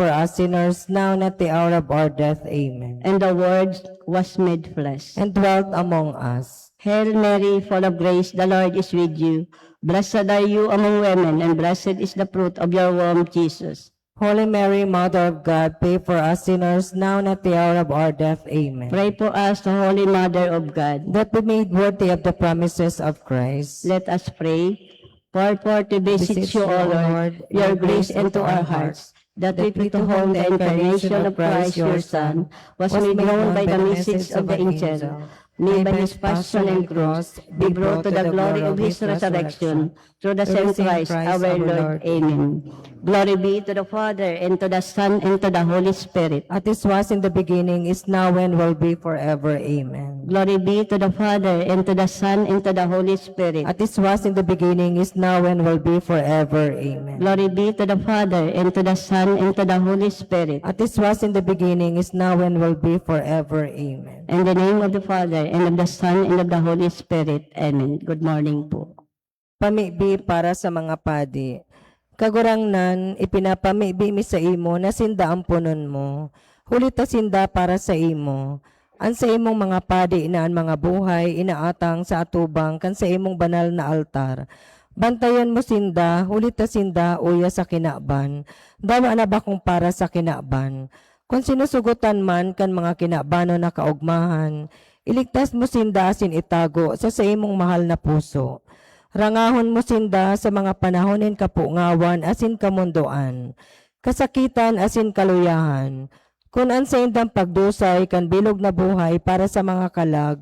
For us sinners, now and at the hour of our death. Amen. And the Word was made flesh. And dwelt among us. Hail Mary, full of grace, the Lord is with you. Blessed are you among women, and blessed is the fruit of your womb, Jesus. Holy Mary, Mother of God, pray for us sinners, now and at the hour of our death. Amen. Pray for us, the Holy Mother of God. That we may be worthy of the promises of Christ. Let us pray. Pour forth to visit you, O Lord, your grace into our hearts, that we may behold the incarnation of Christ, your Son, was made known by the message of the angel, may by his passion and cross be brought to the glory of his resurrection, through the same Christ our Lord. Amen. Glory be to the Father, and to the Son, and to the Holy Spirit. As it was in the beginning, is now, and will be forever. Amen. Glory be to the Father, and to the Son, and to the Holy Spirit. As it was in the beginning, is now, and will be forever. Amen. Glory be to the Father, and to the Son, and to the Holy Spirit. As it was in the beginning, is now, and will be forever. Amen. In the name of the Father, and of the Son, and of the Holy Spirit. Amen. Good morning po. Pamibi para sa mga padi. Kagurangnan, ipinapamibi mi sa imo na sinda ang punon mo. Hulit ta sinda para sa imo. An sa imong mga padi inaan mga buhay, inaatang sa atubang kan sa imong banal na altar. Bantayan mo sinda, hulit ta sinda uya sa kinaban. Dawa na ba kung para sa kinaban? Kung sinusugutan man kan mga kinabano na kaugmahan, iligtas mo sinda asin itago sa imong mahal na puso. Rangahon mo sinda sa mga panahonin kapungawan asin kamundoan, kasakitan asin kaluyahan. Kung an sa indang pagdusay kan bilog na buhay para sa mga kalag,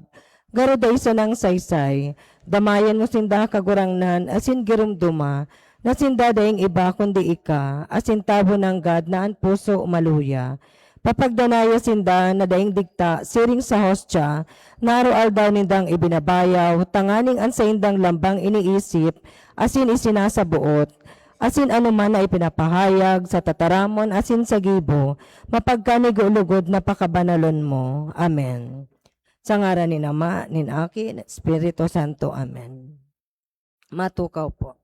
garuday sa nang saysay, damayan mo sinda kagurangnan asin girumduma, na sinda daing iba kundi ika, asin tabo ng gad na an puso umaluya. Papagdanaya sinda na daing dikta, siring sa hostya, naroal daw nindang ibinabayaw, tanganing an sa indang lambang iniisip, asin isinasabuot, asin anuman na ipinapahayag sa tataramon, asin sa gibo, mapagkanigulugod na pakabanalon mo. Amen. Sa ngaran ni Ama, ni Aki, ni Espiritu Santo. Amen. Matukaw po.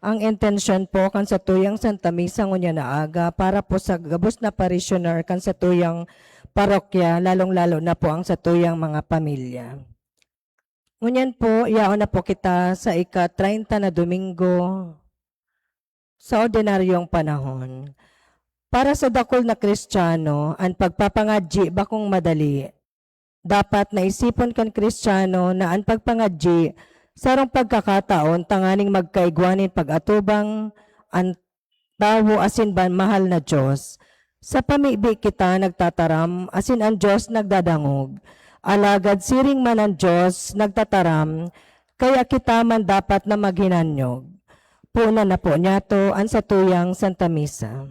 Ang intensyon po kan sa tuyang Santa Misa ngunya na aga para po sa gabos na parishioner kan sa tuyang parokya, lalong-lalo na po ang sa tuyang mga pamilya. Ngunyan po, iyaon na po kita sa ika-30 na Domingo sa ordinaryong panahon. Para sa dakol na Kristiyano, ang pagpapangadji bakong madali. Dapat naisipon kan Kristiyano na ang pagpangadji sarong pagkakataon tanganing magkaigwanin pag-atubang ang tawo asin ban mahal na Diyos. Sa pamibi kita nagtataram asin ang Diyos nagdadangog. Alagad siring man ang Diyos nagtataram, kaya kita man dapat na maghinanyog. Puna na po niya to ang satuyang Santa Misa.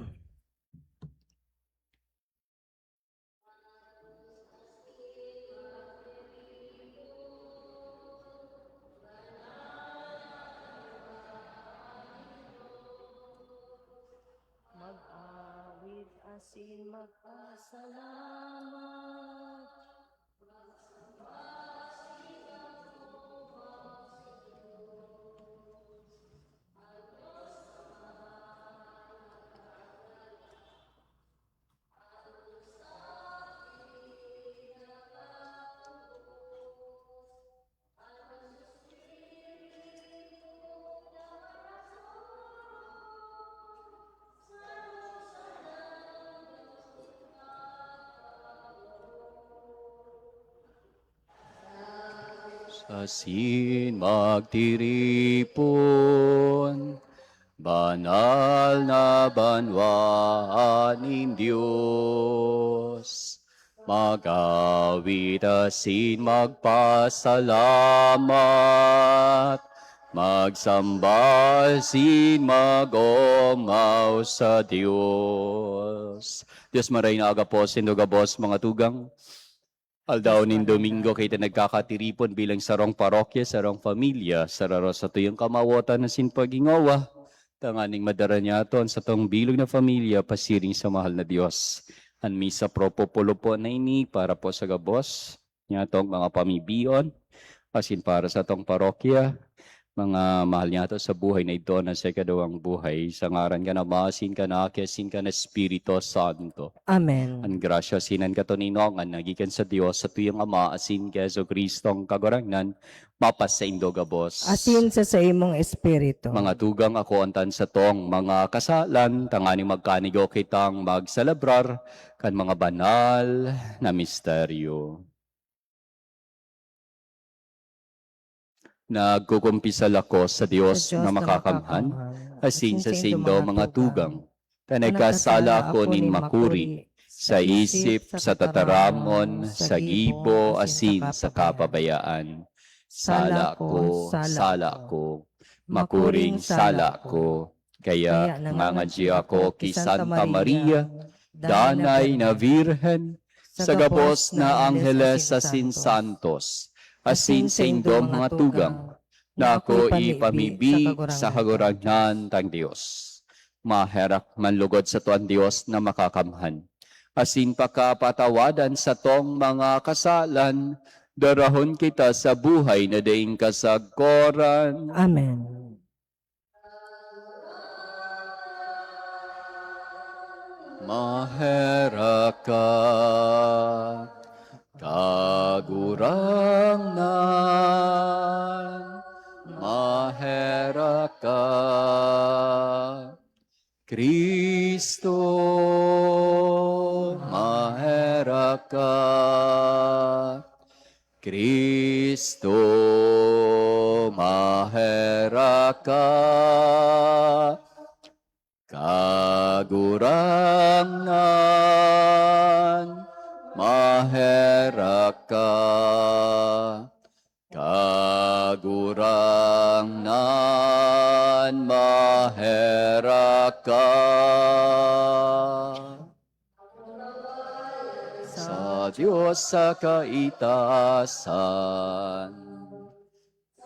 Mag-awit asin magpasalamat. Asin magtiripon, banal na banwaning Diyos. Mag-awit asin magpasalamat, magsamba asin mag-omaw sa Diyos. Diyos maray na aga po, sindugabos mga tugang. Aldaw nin Domingo kay nagkakatiripon bilang sarong parokya, sarong pamilya, sararo sa tuyong kamawatan na sinpagingawa. Tanganing madara niya aton sa tong bilog na pamilya, pasiring sa mahal na Diyos. Ang misa propopulo po na ini para po sa gabos, niya tong mga pamibiyon, asin para sa tong parokya, mga mahal niya to sa buhay na ito na sa kadawang buhay. Sa ngaran ka na maasin ka na akiasin ka na Espiritu Santo. Amen. Ang grasya sinan ka to ninongan, nagikan sa Diyos sa tuyang Ama, asin ka Jesu Kristong kagurangnan, mapas sa indogabos. Asin sa imong espiritu. Mga tugang ako antan sa tong mga kasalan, tangani magkanigo kitang magsalabrar, kan mga banal na misteryo. Nagkukumpisal ako sa Diyos na makakamhan, asin sa sindo mga tugang. Tanagkasala ako nin makuri, sa isip, sa tataramon, sa gibo, asin sa kapabayaan. Sala ko, makuring sala ko. Kaya nangangadji ako kay Santa Maria, danay na Virhen, sa gabos na Angeles asin Santos, asin sa indong mga tugang, na ako ipamibig sa kagurangnan tang Diyos. Maherak manlugod sa tuan Diyos na makakamhan. Asin pakapatawadan sa tong mga kasalan, darahon kita sa buhay na daing kasagkoran. Amen. Maherak ka, kagurangnan, maherak ka, Kristo, maherak ka, Kristo, maherak ka, kagurangan, maherak ka, kagurangan, maherak ka. Sa Diyos sa kaitasan,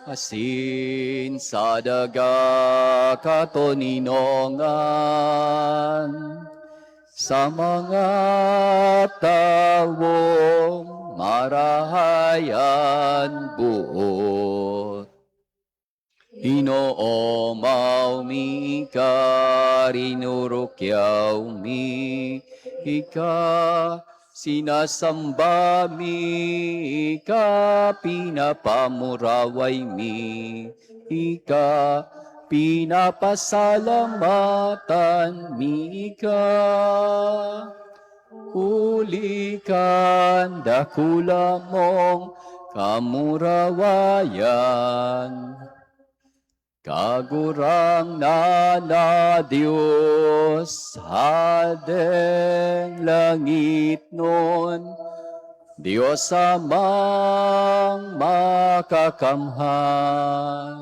asin sa daga katoninongan, sa mga tawong marahayan buot. Ginoo maumi ka, rinurukyaw mi ika, sinasamba mi ika, pinapamuraway mi ika, pinapasalamatan mi ika. Ulikan dakula mong kamurawayan. Kagurang na Diyos, hadeng langit nun, Diyos amang makakamhan.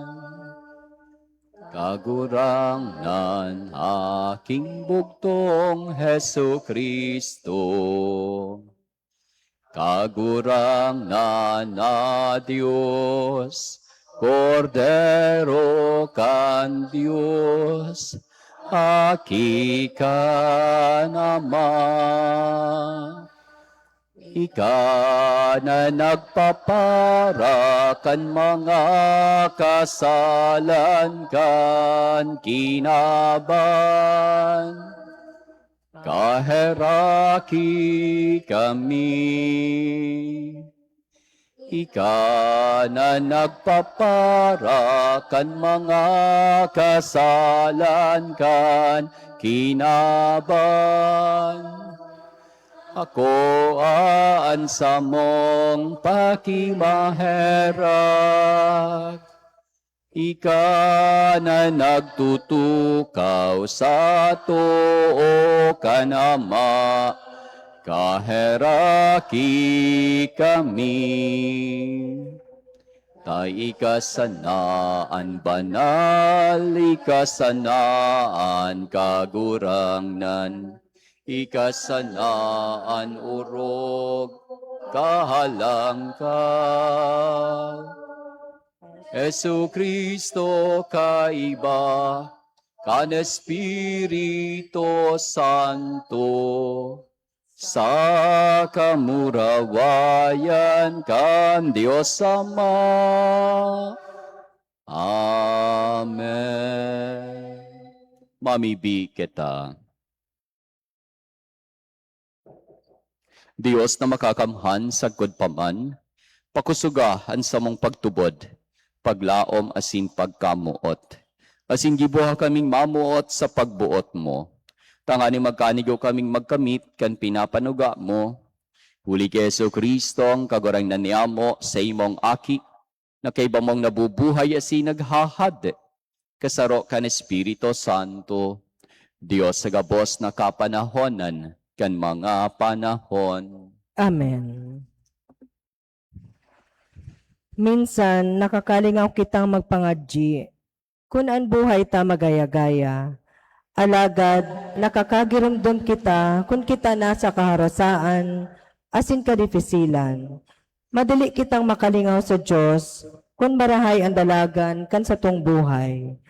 Kagurang nan aking bugtong Hesu Kristo, kagurang na Diyos, Kordero kan Diyos, aki ka naman. Ika na nagpapara kan mga kasalan kan kinaban. Kaheraki kami. Ika na nagpapara kan mga kasalan kan kinaban. Ako aansa mong pakimaherak. Ika na nagtutukaw sa too kanama, kaheraki kami. Tay ikasanaan banal, ikasanaan kagurangnan, ikasanaan urog, kahalangkaw. Jesu Kristo kaiba, kan Espiritu Santo, sa kamurawayan kan Diyos Ama. Amen. Mamibi kita. Diyos na makakamhan sagkod paman, pakusugahan sa mong pagtubod, paglaom asin pagkamuot. Asin gibuha kaming mamuot sa pagbuot mo. Tangani magkanigaw kaming magkamit kan pinapanuga mo. Huli kay Jesu Kristo ang kagurang naniamo sa imong aki, na kay bamong nabubuhay asin naghahad. Kasaro kan Espiritu Santo, Diyos sa gabos na kapanahonan, kan mga panahon. Amen. Minsan, nakakalingaw kitang magpangadji, kung an buhay ta magaya-gaya. Alagad, nakakagiramdom kita kung kita nasa kaharasaan, asin kadifisilan. Madali kitang makalingaw sa Diyos, kung marahay ang dalagan kan sa tong buhay.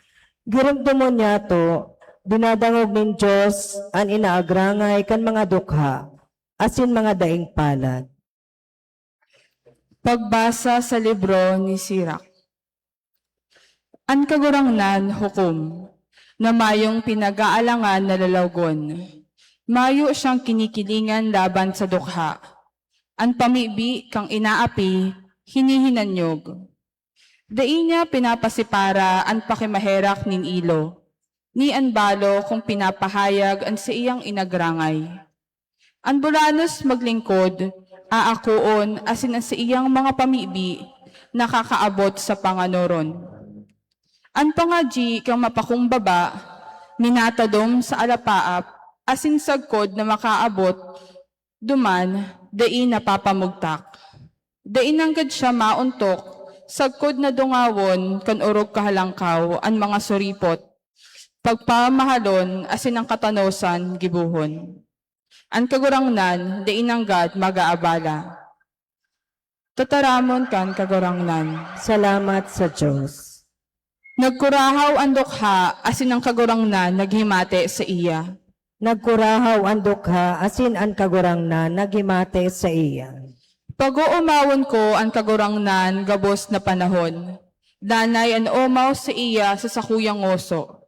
Giramdom mo niya to, dinadangog ng Diyos ang inaagrangay kan mga dukha, asin mga daing palad. Pagbasa sa libro ni Sirak. An kagurangnan hukom, na mayong pinag-aalangan na lalawgon. Mayo siyang kinikilingan laban sa dukha. An pamibi kang inaapi, hinihinanyog. Dai niya pinapasipara an pakimaherak nin ilo. Ni an balo kung pinapahayag an sa iyang inagrangay. An bulanos maglingkod, aakuon asin ang sa iyang mga pamibi, nakakaabot sa panganoron. An pangadji kang mapakumbaba, minatadom sa alapaap, asin sagkod na makaabot, duman, dai napapamugtak. Dai nanggad siya mauntok, sagkod na dungawon, kan urog kahalangkaw, an mga suripot, pagpamahalon, asin ang katanosan, gibuhon. An kagurangnan, dai nanggad mag-aabala. Tataramon kan kagurangnan. Salamat sa Diyos. Nagkurahaw ang dukha, asin ang kagurangnan, naghimate sa iya. Nagkurahaw ang dukha, asin ang kagurangnan, naghimate sa iya. Pag-uumawon ko ang kagurangnan, gabos na panahon. Danay an omaw sa iya sa sakuyang ngoso.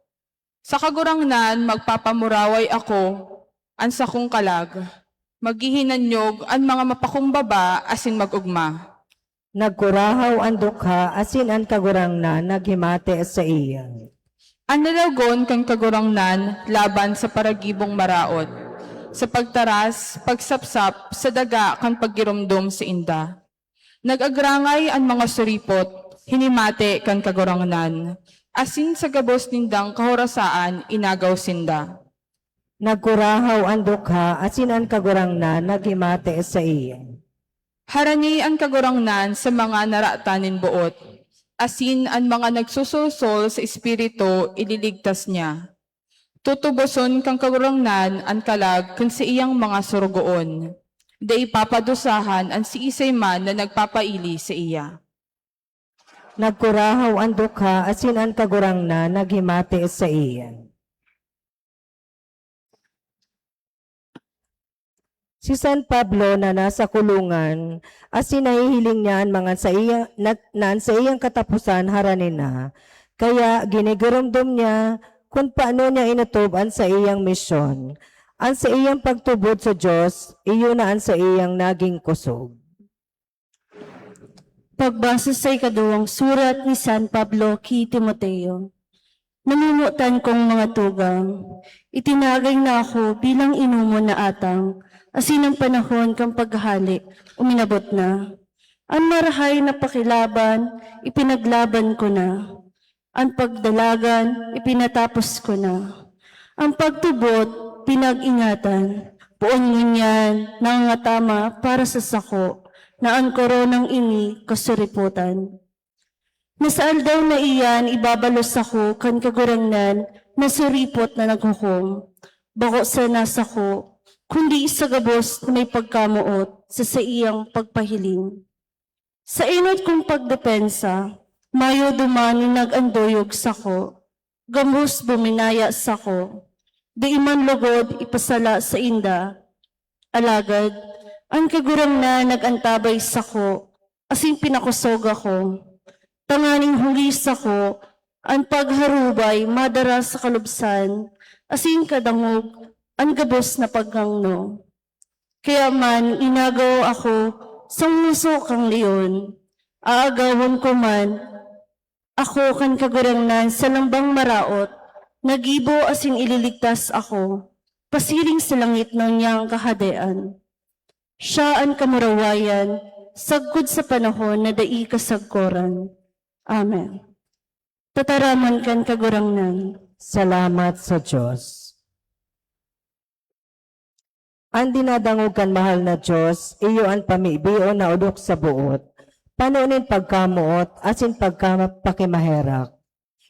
Sa kagurangnan magpapamuraway ako, an sakong kalag. Maghihinanyog an mga mapakumbaba asin magugma. Nagkurahaw ang dukha, asin ang kagurangnan, naghimate sa iya. Ang nalagon kang kagurangnan laban sa paragibong maraot. Sa pagtaras, pagsapsap, sa daga kang paggirumdum sa inda. Nagagrangay ang mga suripot, hinimate kang kagurangnan. Asin sa gabos nindang kahorasaan, inagaw sinda. Nagkurahaw ang dukha, asin ang kagurangnan, naghimate sa iya. Harani ang kagurangnan sa mga naratanin buot. Asin ang mga nagsusulsol sa espiritu, ililigtas niya. Tutuboson kang kagurangnan ang kalag kun sa iyang mga surugoon. Di ipapadusahan ang si isay man na nagpapaili sa iya. Nagkurahaw ang dukha, asin ang kagurangnan, naghimate sa iya. Si San Pablo na nasa kulungan, asin nahihiling niya ang mga sa iyang katapusan haranin na, kaya ginigurumdum niya kung paano niya inutuban sa iyang misyon. Ang sa iyang pagtubod sa Diyos, iyon na ang sa iyang naging kusog. Pagbasa sa ikaduwang surat ni San Pablo kay Timoteo. Namumutan kong mga tugang, itinagay na ako bilang inumo na atang, asin ang panahon kang paghali, uminabot na. Ang marahay na pakilaban, ipinaglaban ko na. Ang pagdalagan, ipinatapos ko na. Ang pagtubot, pinag-ingatan. Buon ngunyan, nangangatama para sa sako, na ang koronang ini kasuriputan. Nasaal daw na iyan, ibabalos ako kan kagurangnan, na suripot na naghukom. Bako sa nasa ko, kundi sa gabos na may pagkamuot sa iyang pagpahiling. Sa inot kong pagdepensa, mayo dumani nag-andoyog sa ko, gamos buminaya sa ko, di iman lugod ipasala sa inda. Alagad, ang kagurang na nag-antabay sa ko, asing pinakusog ako. Tanganing huli sa ko, ang pagharubay madara sa kalubsan, asing kadangog, ang gabos na pagkangno. Kaya man inagaw ako sa muso kang leon, aagawon ko man, ako kan kagurangnan sa lambang maraot, nagibo asing ililigtas ako, pasiring sa langit ng niyang kahadean. Siya ang kamurawayan, sagkod sa panahon na dai kasagkoran. Amen. Tataraman kan kagurangnan. Salamat sa Diyos. Ang dinadangugan mahal na Diyos, iyo ang pamibio na udok sa buot. Panunin pagkamuot, asin pagkapakimaherak.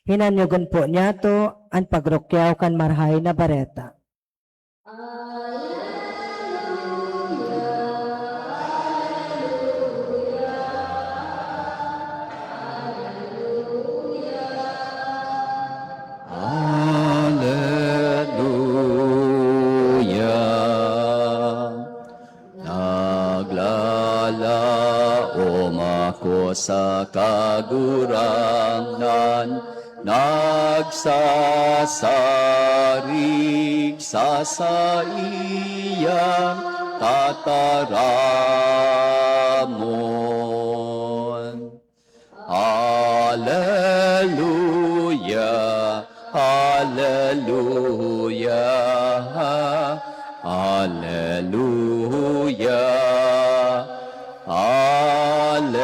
Hinanyugan po niya to, ang pagrukyaw kan marhay na bareta. Hallelujah. Naglalaom ako sa kagurangnan, nagsasarig sa iyang tataramon. Hallelujah, hallelujah, hallelujah, hallelujah.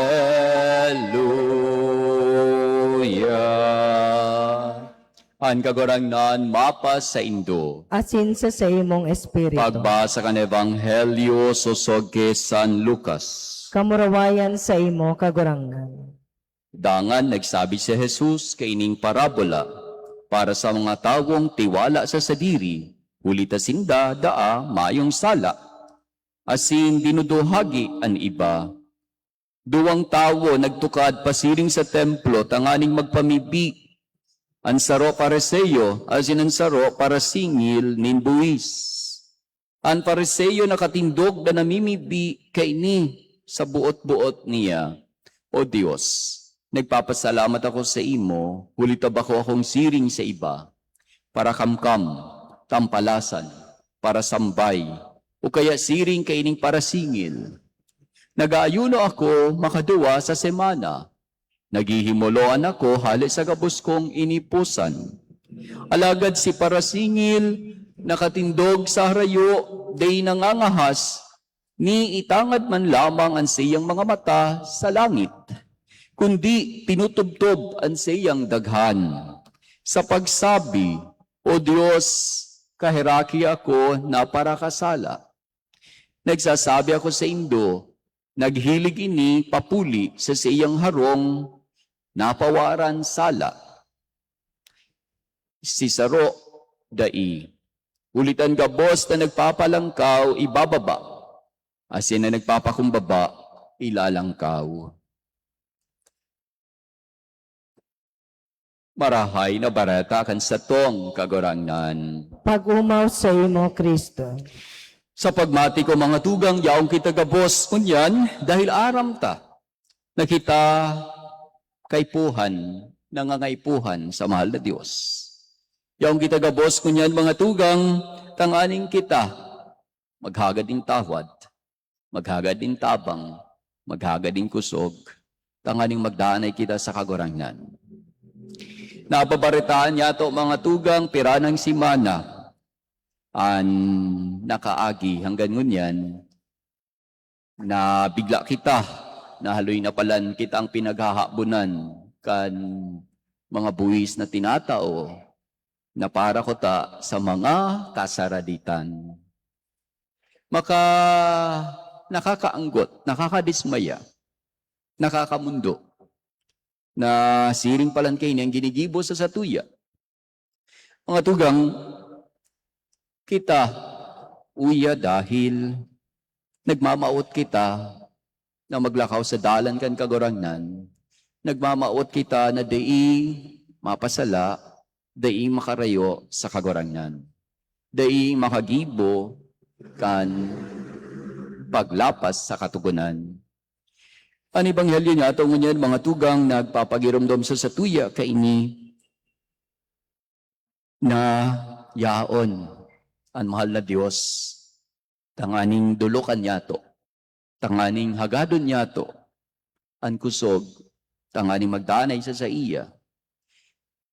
Ang kagurangnan mapas sa Indo. Asin sa imong espiritu. Pagbasa kan Ebanghelyo susog kay San Lucas. Kamurawayan sa imo kagurangan. Dangan nagsabi si Jesus kaining parabola para sa mga tawong tiwala sa sadiri, hulita sinda daa mayong sala. Asin dinuduhagi an iba. Duwang tawo nagtukad pasiring sa templo tanganing magpamibi. Ang saro pariseyo, asin ang saro para singil nin buwis. Ang pariseyo nakatindog na namimibi kaini sa buot-buot niya. O Diyos, Nagpapasalamat ako sa imo, hulitab ako akong siring sa iba, para kamkam, tampalasan, para sambay, o kaya siring kaining para singil. Nag-aayuno ako makaduwa sa semana. Naghihimoloan ako halit sa gabos kong inipusan. Alagad si para singil, nakatindog sa harayo, day nangangahas, ni itangad man lamang ang siyang mga mata sa langit, kundi tinutubtob ang siyang daghan. Sa pagsabi, O Diyos, kahiraki ako na para kasala. Nagsasabi ako sa indo, naghilig ini papuli sa siyang harong, napawaran sala. Sisaro, dai. Ulitan gabos na nagpapalangkaw, ibababa. Asin na nagpapakumbaba, ilalangkaw. Marahay na barata kan sa tong kagurangnan. Pag-umaw sa imo, Kristo. Sa pagmati ko mga tugang, yaong kita gabos kunyan, dahil aram ta, nakita kaipuhan, nangangaipuhan sa mahal na Diyos. Yaong kita gabos kunyan mga tugang, tanganing kita, maghagad din tawad, maghagad din tabang, maghagad din kusog, tanganing magdaanay kita sa kagurangnan. Napabaritaan niya to mga tugang, piranang simana, an nakaagi hanggang ngunyan, na bigla kita, na haloy na palan kitang pinaghahabunan kan mga buwis na tinatao, na para ko ta sa mga kasaraditan. Nakakaanggot, nakakadismaya, nakakamundo, na siring palan kayo niyang ginigibo sa satuya. Mga tugang, kita, uya dahil nagmamaot kita na maglakaw sa dalan kan kagurangnan, nagmamaot kita na dai mapasala, dai makarayo sa kagurangnan, dai makagibo kan paglapas sa katugunan. Ang ebanghelyo niya, ito ngunyan, mga tugang nagpapagiromdom sa satuya kaini na yaon ang mahal na Diyos. Tanganing dulukan niya to, tanganing hagadon niya to, ang kusog, tanganing magdanay sa iya.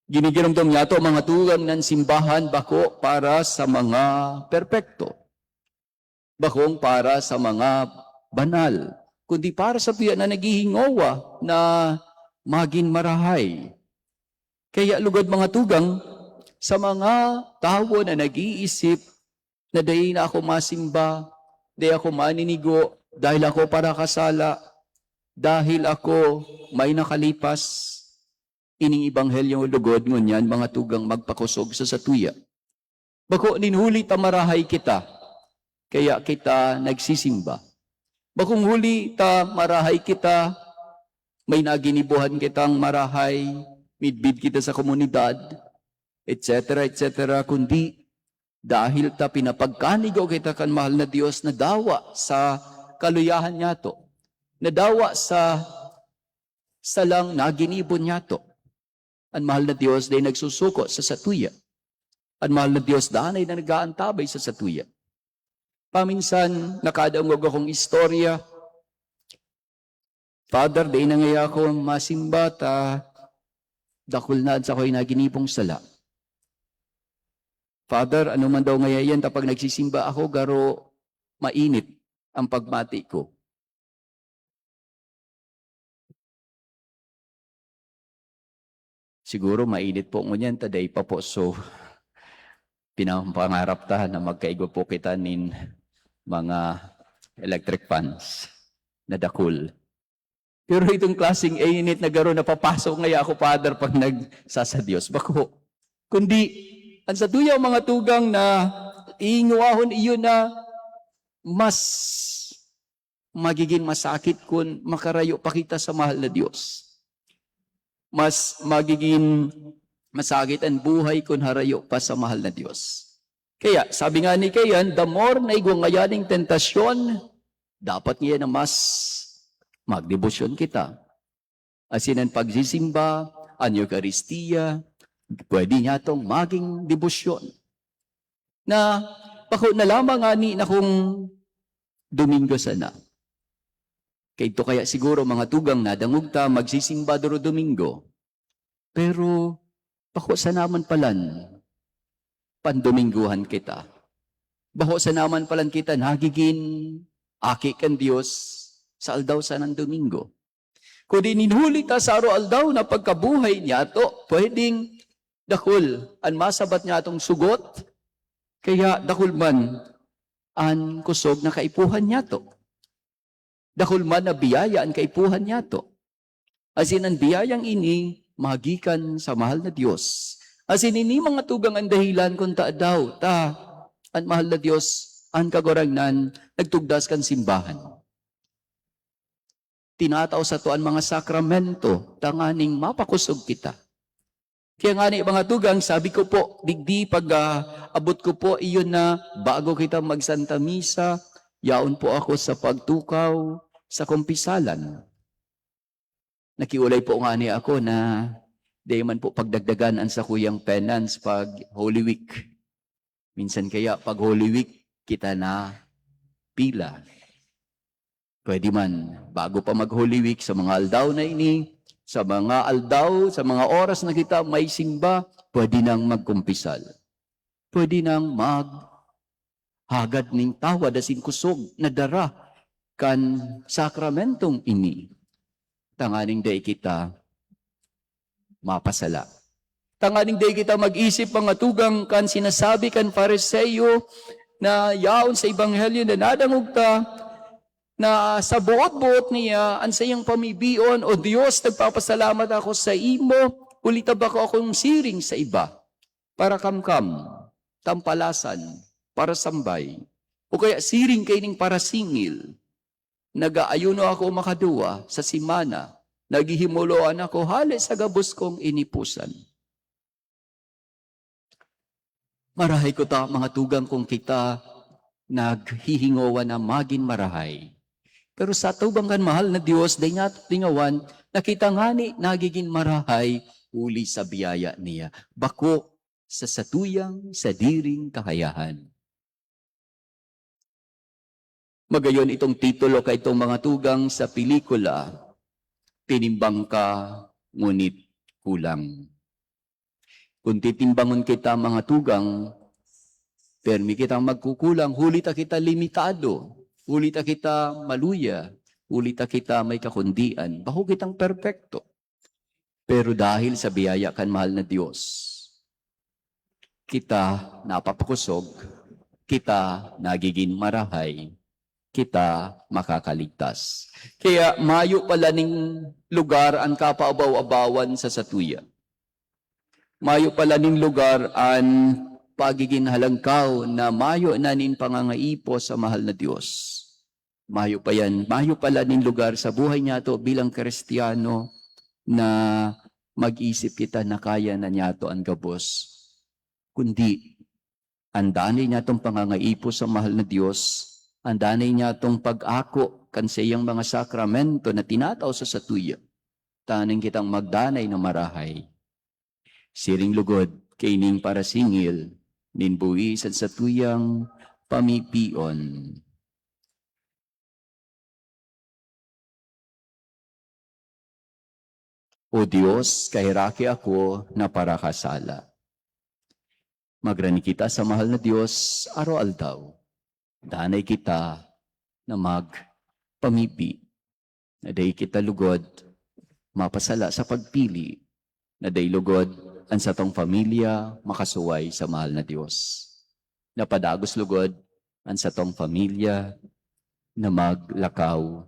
Ginigiromdom niya to, mga tugang ng simbahan, bako para sa mga perpekto, bakong para sa mga banal, kundi para sa tuya na naghihingawa na maging marahay. Kaya lugod mga tugang, sa mga tao na nag-iisip na dahil na ako masimba, dahil ako maninigo, dahil ako para kasala, dahil ako may nakalipas, ining ibanghelyong lugod ngunyan mga tugang magpakusog sa satuya. Bako ninhuli ta marahay kita, kaya kita nagsisimba. Bakong huli ta marahay kita, may naginibuhan kitang marahay, midbid kita sa komunidad, etc., etc., kundi dahil ta pinapagkanigaw kita kan mahal na Diyos na dawa sa kaluyahan niya to, na dawa sa salang naginibon niya to. Ang mahal na Diyos day nagsusuko sa satuya. Ang mahal na Diyos danay na nag-aantabay sa satuya. Paminsan, nakadaungog akong istorya. Father, day na ngaya ako masimba, dakul na sa ako'y naginipong sala. Father, ano man daw ngaya yan, tapag nagsisimba ako, garo mainit ang pagmati ko. Siguro mainit po ngunyan, taday pa po, so pinapangarap ta na magkaigo po kita nin mga electric fans na dakul. Pero itong klaseng init na garo napapasok ngaya ako, Father, pag nagsasa Diyos. Bako, kundi, ang sa tuyaw mga tugang na iinguahon iyo na mas magiging masakit kung makarayo pa kita sa mahal na Diyos. Mas magiging masakit ang buhay kung harayo pa sa mahal na Diyos. Kaya, sabi nga ni Kayan, the more na igwangayaning tentasyon, dapat ngayon na mas magdebosyon kita. Asin ang pagsisimba, ang Eucharistia, pwede niya itong maging debosyon. Na bako na lamang ani na kung Domingo sana. Kaya ito kaya siguro mga tugang na dangugta magsisimba duro Domingo. Pero bako sa naman palan, pandomingguhan kita. Bako sa naman palan kita nagiging aki kan Diyos sa aldaw sa ng Domingo. Kung di ninhuli ta sa aldaw na pagkabuhay niya to, pwedeng dakul ang masabat niya atong sugot, kaya dakul man ang kusog na kaipuhan niya to. Dakul man na biyaya ang kaipuhan niya to. As in, ang biyayang ini, magikan sa mahal na Diyos. As in, ini mga tugang ang dahilan kung daw, ang mahal na Diyos, ang kagorangnan, nagtugdas kan simbahan. Tinataw sa to ang mga sakramento, tanganing mapakusog kita. Kaya nga ni mga tugang, sabi ko po, digdi pag abot ko po, iyon na bago kita magsanta misa, yaon po ako sa pagtukaw, sa kumpisalan. Nakiulay po nga ni ako na di man po pagdagdagan ang sa kuyang penance pag Holy Week. Minsan kaya pag Holy Week, kita na pila. Pwede man, bago pa mag Holy Week, sa mga aldaw na ini, sa mga aldaw, sa mga oras na kita may simba, pwede nang magkumpisal. Pwede nang maghagad ning tawad asin kusog na dara kan sakramentong ini. Tanganing day kita mapasala. Tanganing day kita mag-isip mga tugang kan sinasabi kan Pariseyo na yaon sa Ebanghelyo na nadangog ta, na sa buot-buot niya, ang sayang pamibion, o Diyos, nagpapasalamat ako sa imo, ulita ba ko akong siring sa iba, para kamkam, tampalasan, para sambay, o kaya siring kaining para singil, nagaayuno ako makaduwa sa simana, naghihimuloan ako hali sa gabos kong inipusan. Marahay ko ta, mga tugang kong kita, naghihingawan na magin marahay. Pero sa tubangkan mahal na Diyos, day nga tingawan, nakita nga ni nagiging marahay uli sa biyaya niya. Bako sa satuyang sa diring kakayahan. Magayon itong titulo kay itong mga tugang sa pelikula, Tinimbang ka, ngunit kulang. Kung titimbangon kita mga tugang, permi kitang magkukulang, huli ta kita limitado. Huli ta kita maluya, huli ta kita may kakundian, baho kitang perpekto. Pero dahil sa biyaya kan mahal na Diyos, kita napapakusog, kita nagiging marahay, kita makakaligtas. Kaya mayo pala ning lugar ang kapaabaw-abawan sa satuya. Mayo pala ning lugar ang pagiging halangkaw na mayo na nin pangangaipo sa mahal na Diyos. Mayo pa yan. Mayo pala nin lugar sa buhay niya to bilang Kristiyano na mag-isip kita na kaya na niya to ang gabos. Kundi, andanay niya tong pangangaipo sa mahal na Diyos, andanay niya tong pag-ako kan sa iyang mga sakramento na tinataw sa satuya. Taning kitang magdanay na marahay. Siring lugod, kaining para singil, ninbuis at satuyang pamipion. O Diyos, kahiraki ako na para kasala. Magrani kita sa mahal na Diyos, araw-aldaw. Danay kita na magpamipi. Na day kita lugod, mapasala sa pagpili. Na day lugod, ang sa tong pamilya, makasuway sa mahal na Diyos. Na padagos lugod, ang sa tong pamilya, na maglakaw.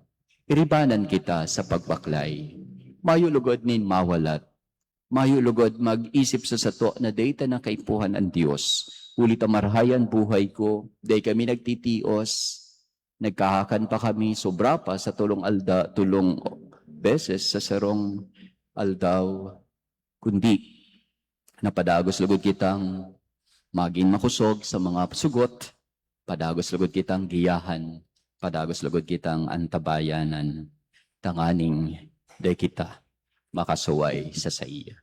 Iribanan kita sa pagbaklay. Mayo lugod nin mawalat. Mayo lugod mag-isip sa sato na data na kaipuhan ang Diyos. Ulit marahayan buhay ko. Day kami nagtitios. Nagkahakan pa kami. Sobra pa sa tulong beses sa sarong aldaw. Kundi, napadagos lugod kitang maging makusog sa mga sugot. Padagos lugod kitang giyahan. Padagos lugod kitang antabayanan. Tanganing day kita makasuway sa iya.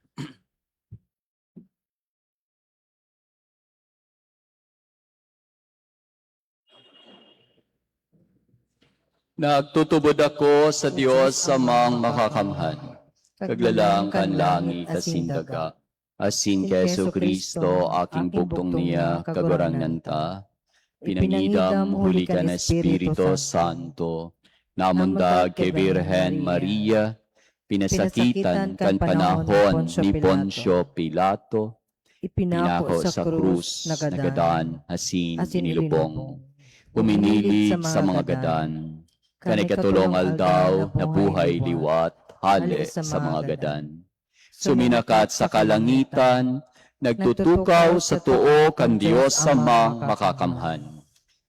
Nagtutubod ako sa Dios amang makakamhan. Kaglalang kan langit asin daga, asin keso Kristo aking bugtong niya kagurangnan ta. Pinangidam huli ka na Espiritu Santo, namundag kay Birhen Maria, pinasakitan kan panahon ni Poncio Pilato, pinako sa krus, nagadan, asin inilubong, puminilig sa mga gadan, kanikatulong aldaw na buhay liwat, hali sa mga gadan. Suminakat sa kalangitan, nagtutukaw sa tuo kan Diyos amang makakamhan.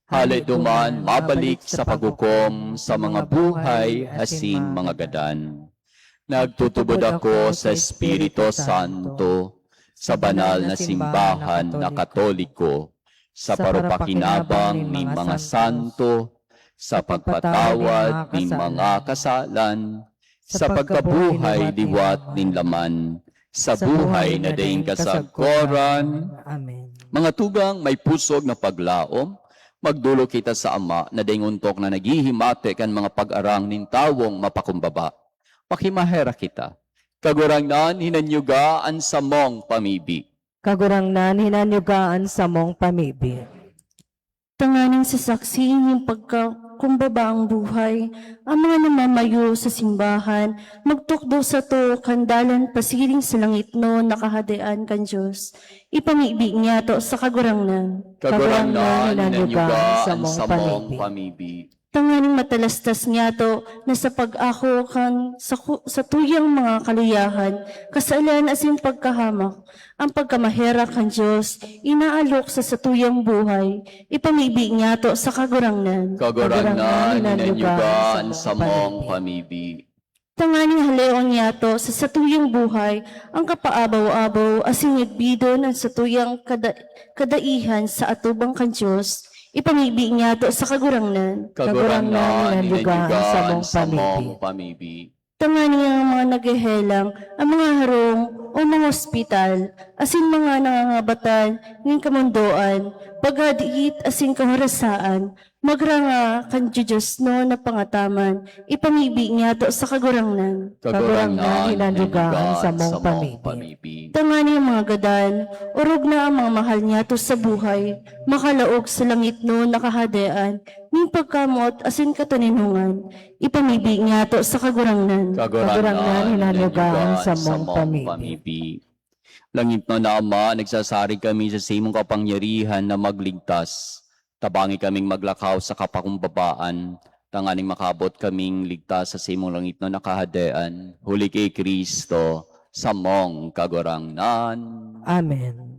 Hali duman mabalik sa paghukom sa mga buhay asin mga gadan. Nagtutubod ako sa Espiritu Santo, sa banal na simbahan na Katoliko, sa parupakinabang ni mga santo, sa pagpatawad ni mga kasalan, sa pagkabuhay liwat nin laman, sa buhay na daing kasagkoran. Amen. Mga tugang may pusog na paglaom, magdulo kita sa Ama na daing untok na naghihimate kan mga pag-arang nin tawong mapakumbaba. Pakimahera kita, kagurangnan hinanyugaan sa mong pamibi. Kagurangnan hinanyugaan sa mong pamibi. Tanganing sasaksiin yung pagkakumbaba ang buhay, ang mga namamayo sa simbahan, magtukdo sa to, kandalan pasiling sa langit no, nakahadean kan Diyos. Ipamibi niya to sa kagurangnan. Kagurangnan hinanyugaan sa sa mong mong pamibi. Tanganing matalastas niya to na sa pag-ako kan sa tuyang mga kaluyahan, kasalan asin pagkahamak, ang pagkamahera kan Diyos, inaalok sa tuyang buhay, ipamibi niya to sa kagurangnan. Kagurangnan hinanyugaan sa mong pamibi. Tanganing haleon niya to sa satuyang buhay, ang kapaabaw-abaw asin nagbido ng satuyang kadaihan sa atubang kan Diyos, ipamibi niya to sa kagurangnan. Kagurangnan hinanyugaan sa mong pamibi. Tanganing ang mga naghehelang, ang mga harong o mga ospital, asin mga nangangabatan ng kamundoan, paghadiit asin kahorasaan, magranga kan Diyos no na pangataman, ipamibi niya to sa kagurangnan. Kagurangnan hinanyugaan sa mong pamibi. Tanganing ang mga gadan, urog na ang mga mahal niya to sa buhay, makalaog sa langit no nakahadean, ning pagkamot asin kataninungan, ipamibi niya to sa kagurangnan. Kagurangnan hinanyugaan sa sa mong mong pamibi. Langit no na Ama, nagsasari kami sa simong kapangyarihan na magligtas. Tabangi kaming maglakaw sa kapakumbabaan, tanganing makabot kaming ligtas sa simong langit no nakahadean, huli kay Kristo, sa mong kagurangnan. Amen.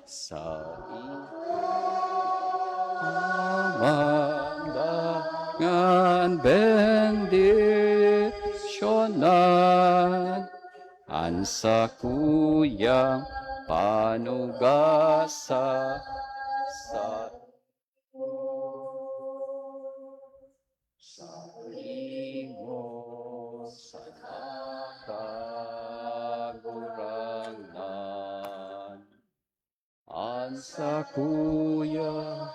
sa amandangan bendisyonan an sa kuyang panugasa sa imo sa nakagurangan an sa kuya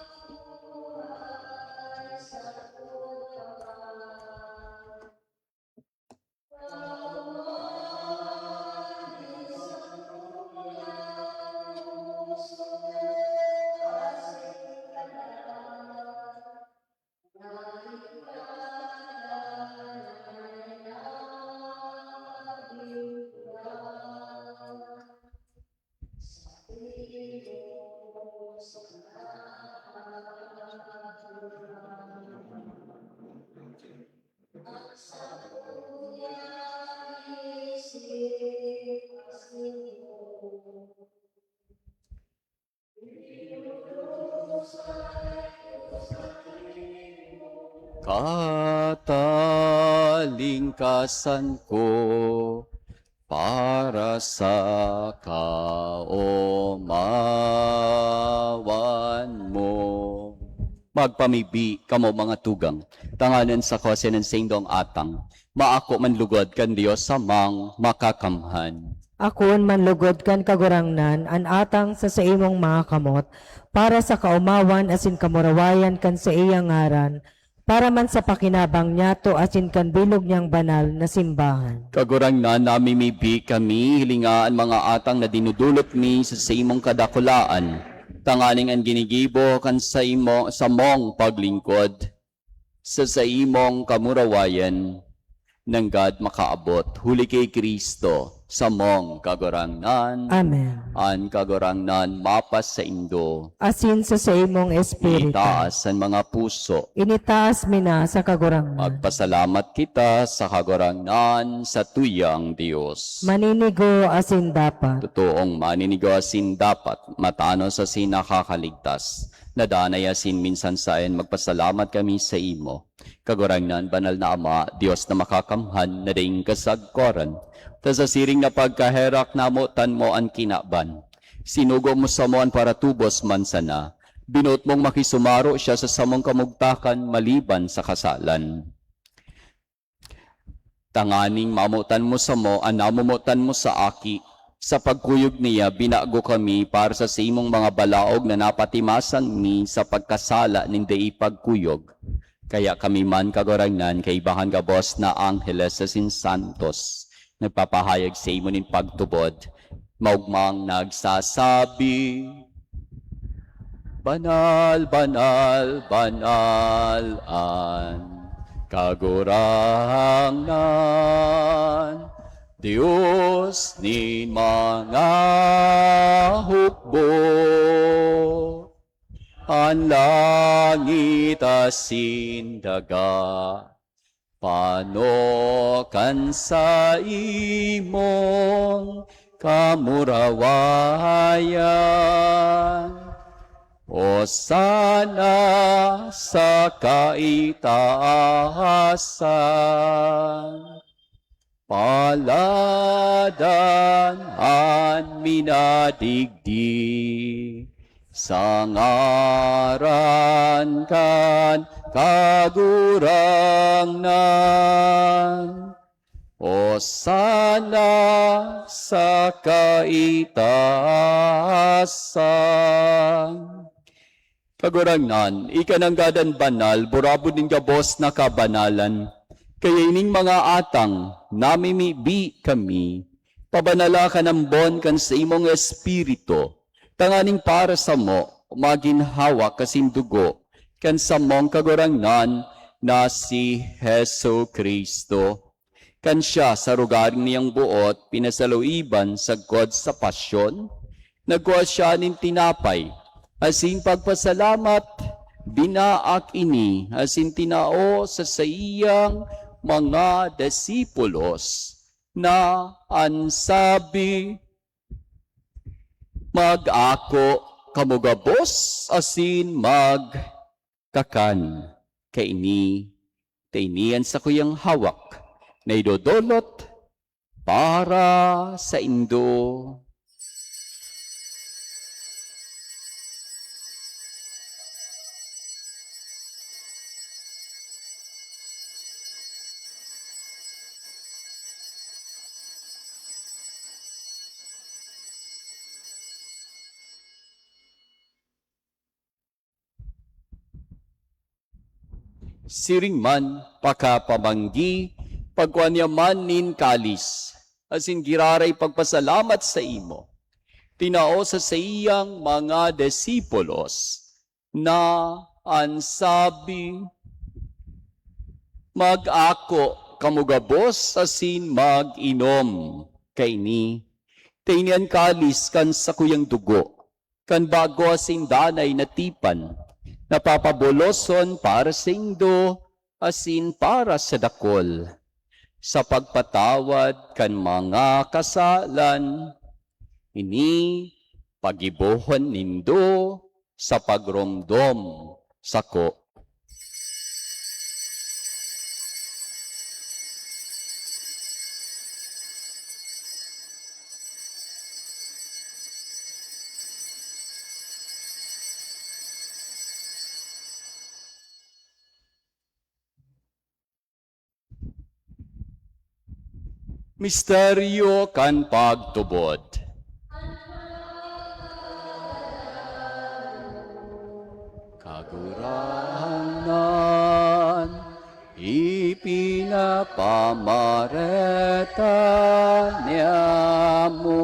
katalingkasan ko para sa kaomawan mo. Magpamibi kamo mga tugang, tanganan sa kose ng singdong atang, maako manlugod kan Dios samang makakamhan. Akon manlugod kan kagurangnan, an atang sa imong mga kamot, para sa kaumawan asin kamurawayan kan sa iyang ngaran, para man sa pakinabang niya to asin kan bilog niyang banal na simbahan. Kagurangnan namimibi kami, hilingaan mga atang na dinudulot mi sa imong kadakulaan, tanganing ang ginigibo kan sa mong paglingkod, sa imong kamurawayan, ng God makaabot, huli kay Kristo, sa mong kagurangnan, Amen. an kagurangnan mapas sa indo, Asin sa imong espiritu. itaas ang mga puso, Initaas mi na sa kagurangnan. magpasalamat kita sa kagurangnan sa tuyang Diyos. Maninigo asin dapat. Totoong maninigawasin dapat, matano sa sinakakaligtas. Nadanayasin minsan saen magpasalamat kami sa imo. Kagurangnan, banal na Ama, Diyos na makakamhan, na daing kasagkoran. Ta sa siring na pagkaherak namo, tan mo ang kinaban. Sinugo mo sa moan para tubos man sana. Binot mong makisumaro siya sa samong kamugtakan, maliban sa kasalan. Tanganing mamutan mo sa mo, anamumutan mo sa aki. Sa pagkuyog niya, binago kami para sa simong mga balaog na napatimasan mi sa pagkasala ninday ipagkuyog. Kaya kami man kagurangnan kay bahan gabos na Angeles sa Santos, nagpapahayag sa imo nin pagtubod, maugmang nagsasabi, Banal, banal, banalan, kagurangnan, Diyos ni mga hukbo, ang langit asin daga, panokan sa imong kamurawayan. O sana sa kaitaasan, paladan an minadigdi, sa ngaran kan kagurangnan. O sana sa kaitaasan. Kagurangnan, ikananggadan banal, burabod ning gabos na kabanalan. Kaya ining mga atang, namimibi kami, pabanala ka ng bon kan sa imong espiritu, tanganing para sa mo, maginhawa kasindugo, kan sa mong kagurangnan na si Heso Kristo. Kan siya sa rugaring niyang buot, pinasaluiban sa God sa pasyon, nagwa siya nin tinapay, asin pagpasalamat, binaak ini, asin tinao sa saiyang mga disipulos, na ansabi, Mag-ako kamugabos asin magkakan. Kaini, tainian sa kuyang hawak na idodolot para sa Indo. Siring man, pakapamanggi, pagwanyaman nin kalis, asin giraray pagpasalamat sa imo. Tinao sa iyang mga disipulos na ansabi, mag-ako kamugabos asin mag-inom. Kaini, tainian kalis kan sa kuyang dugo, kan bago asin danay na tipan, napapaboloson para sa Indo, asin para sa dakol. Sa pagpatawad kan mga kasalan, ini pagibohon nindo sa pagromdom sako. Misteryo kan pagtubod. Kagurahan ipinapamareta niya mo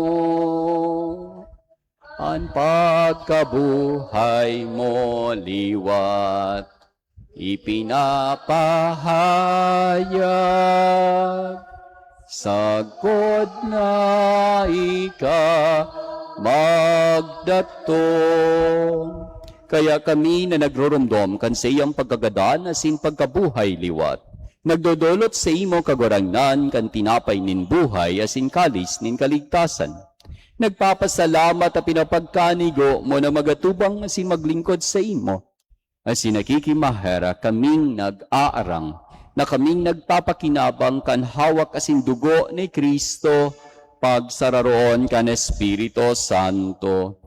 ang pagkabuhay mo liwat ipinapahayag. Sagod na ika magdatong. Kaya kami na nagroromdom kan sa iyang pagkagadan asin pagkabuhay liwat. Nagdodolot sa imo kagurangnan kan tinapay nin buhay asin kalis nin kaligtasan. Nagpapasalamat at pinapagkanigo mo na magatubang asin maglingkod sa imo. Asin nakikimahera kaming nag-aarang na kaming nagpapakinabang kan hawak asin dugo ni Kristo pagsararoon kan Espiritu Santo.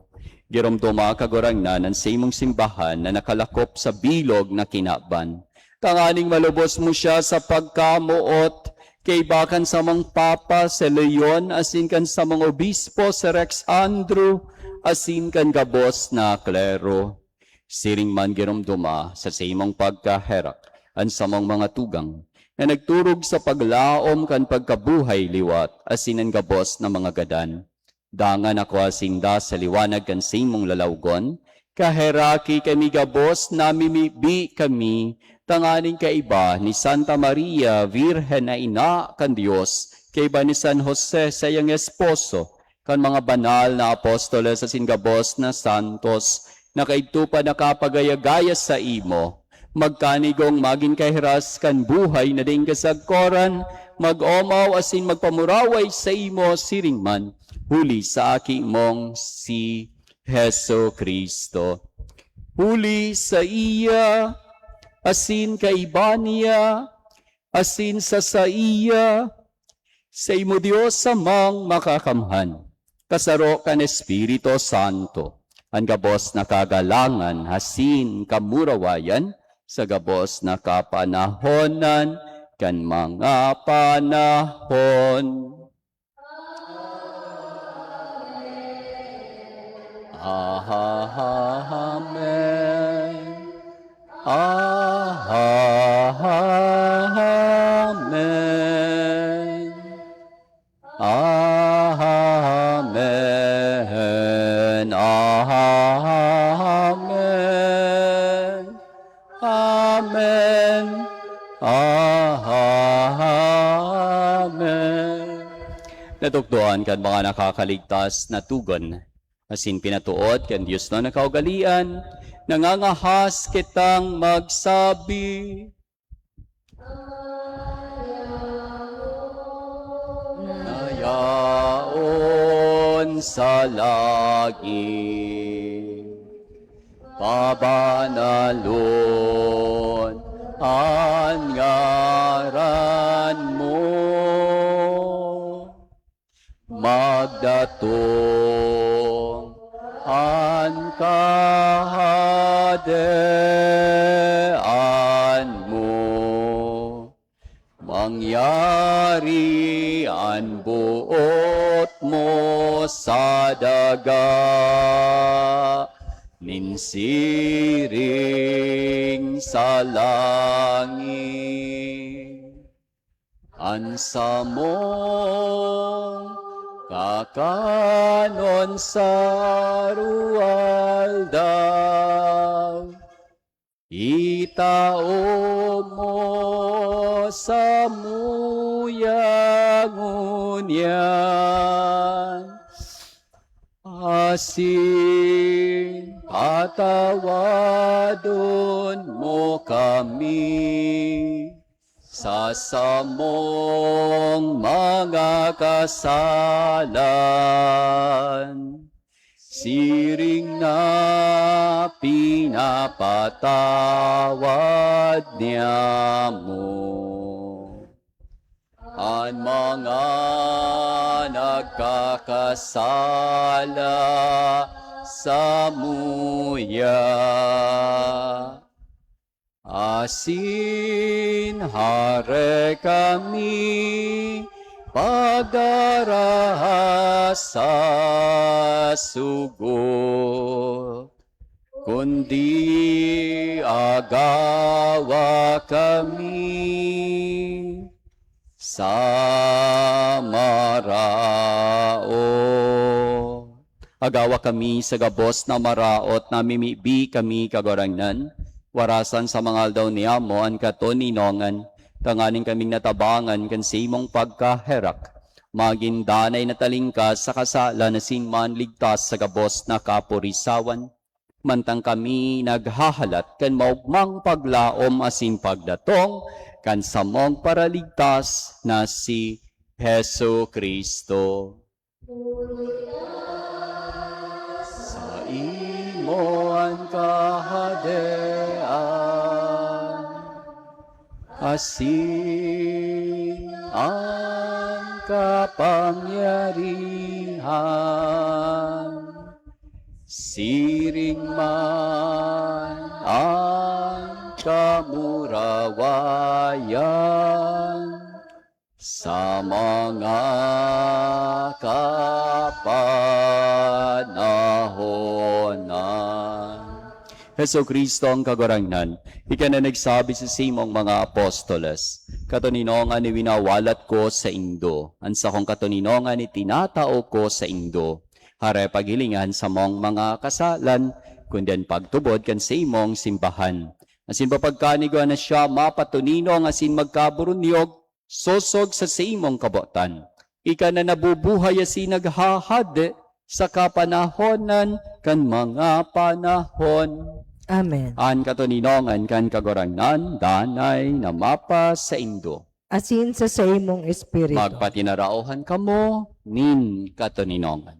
Giromdoma kagurangnan sa imong simbahan na nakalakop sa bilog na kinaban. Tanganing malubos mo siya sa pagkamuot kay bakan sa mga papa sa Leon asin kan sa mga obispo sa Rex Andrew asin kan gabos na klero. Siring man giromdoma sa imong pagkaherak an samang mga tugang na nagturog sa paglaom kan pagkabuhay liwat asin ang gabos na mga gadan. Dangan ako asinda sa liwanag kan simong lalawgon, kaheraki kami gabos na mimibi kami, tanganing kaiba ni Santa Maria, Virhen na ina kan Diyos, kaiba ni San Jose sa iyang esposo, kan mga banal na apostoles asin gabos na santos, na kaito pa nakapagayagaya sa imo, magkanigong maging kahiras kan buhay na ding kasagkoran, mag-omaw asin magpamuraway sa imo siring man, huli sa aki mong si Heso Kristo. Huli sa iya, asin kaiba niya, asin sa iya, sa imo Diyos samang makakamhan. Kasaro kan Espiritu Santo, ang gabos na kagalangan, hasin kamurawayan, sa gabos na kapanahonan, kan mga panahon. Amen. Amen. Amen. Amen. Amen. Amen. Natukdoan kan mga nakakaligtas na tugon, asin pinatuot kan Diyos na nakaugalian, nangangahas kitang magsabi. Nayaon sa langit. Pabanalon ang ngaran mo, magdatong ang kahadean mo, mangyari ang buot mo sa daga, ninsiring sa langit. Ansa mo kakanon sa rualdaw, itao mo sa muyangunyan, asin patawadon mo kami sa samong mga kasalan, siring na pinapatawad niya mo. Ang mga nagkakasala sa muya, asin hare kami pagdarahas sa sugot, kundi agawa kami sa maraot. Agawa kami sa gabos na maraot na mimibi kami kagorangnan, warasan sa mga aldaw niya mo ang katoninongan, tanganing kaming natabangan kan sa imong pagkaherak, magindanay na talingkas sa kasala na sinman ligtas sa gabos na kapurisawan, mantang kami naghahalat kan maugmang paglaom asin pagdatong, kan samong paraligtas na si Hesu Kristo. Sa imo ang kahadean, asin ang kapangyarihan, siring man ang kamurawayan sa mga kapanahonan. Heso Kristo ang kagorangnan, ika na nagsabi sa simong mga apostoles, katoninongan ni winawalat ko sa indo, ansa kong katoninongan ni tinatao ko sa indo, hare paghilingan sa mong mga kasalan, kundi ang pagtubod kan sa imong simbahan. Asin papagkanigo na siya mapatuninong asin magkaburunyog, sosog sa imong kabotan. Ika na nabubuhay asin naghahade sa kapanahonan kan mga panahon. Amen. An katoninongan kan kagorangnan, danay na mapa sa indo. Asin sa imong espiritu. Magpatinaraohan kamo, nin katoninongan.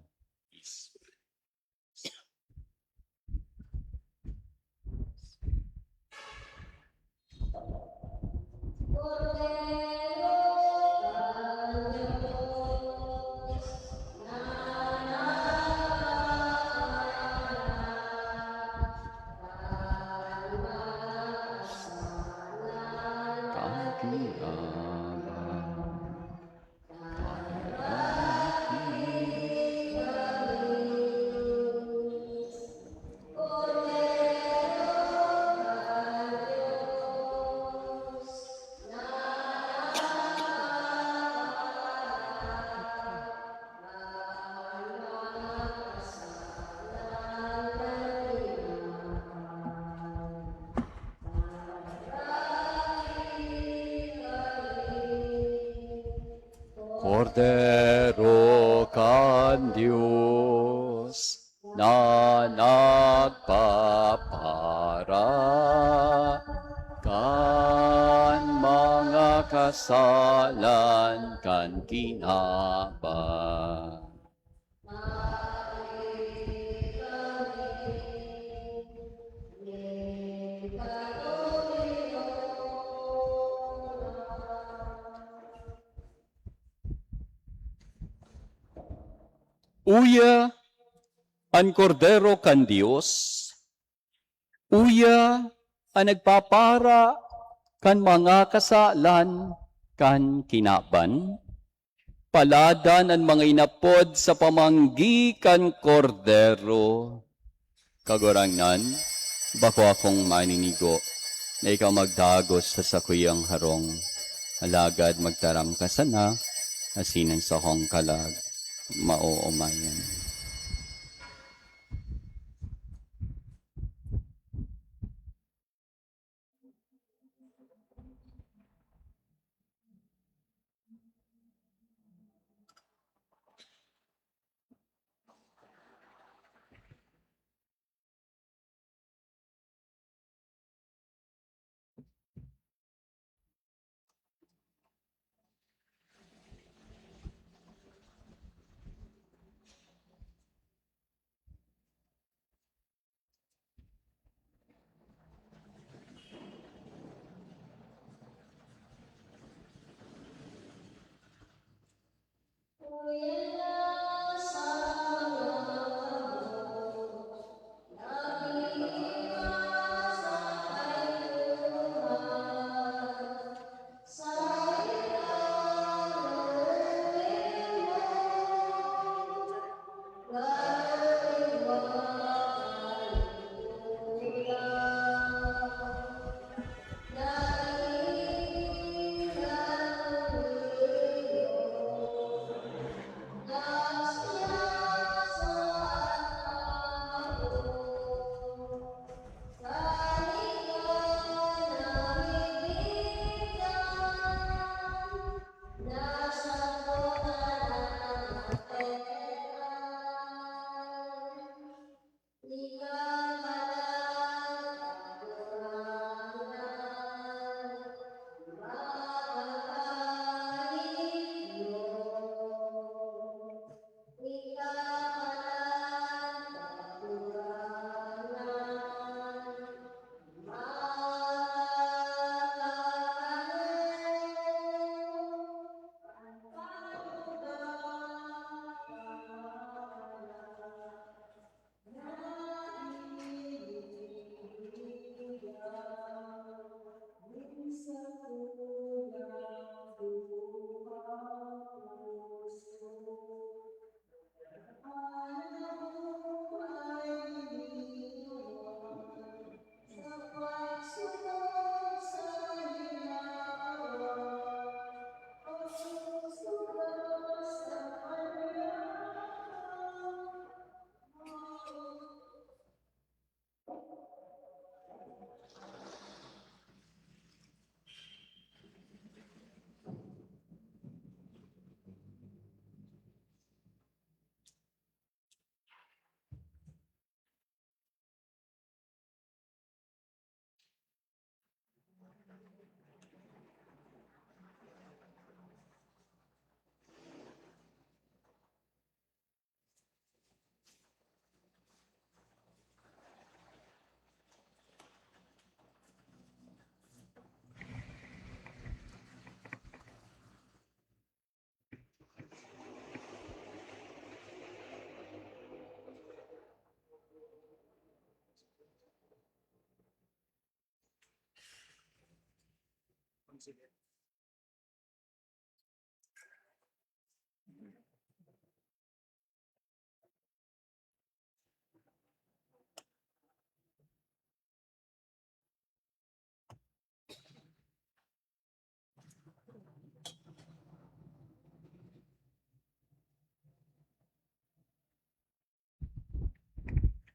Cordero kan Diyos na nagpapara kan mga kasalan kan kinaba. Uya, ang kordero kan Dios. Uya, ang nagpapara kan mga kasalan kan kinaban. Paladan ang mga inapod sa pamanggi kan kordero. Kagurangnan, bako akong maninigo na ikaw magdagos sa sakuyang harong. Alagad magtaram ka sana, asinan sa hong kalag, mauumayan.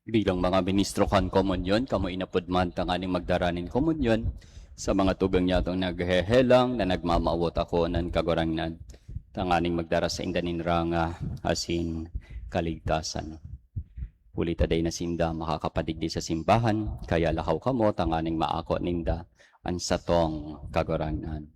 Bilang mga ministro kan komunyon, kamo inapod man tanganing magdaranin komunyon sa mga tugang yatong naghehelang na nagmamawot ako ng kagurangnan. Tanganing magdara sa indanin ranga asin kaligtasan. Ulita day na sinda makakapadigdi sa simbahan, kaya lakaw kamo tanganing maako ninda ang satong kagurangnan.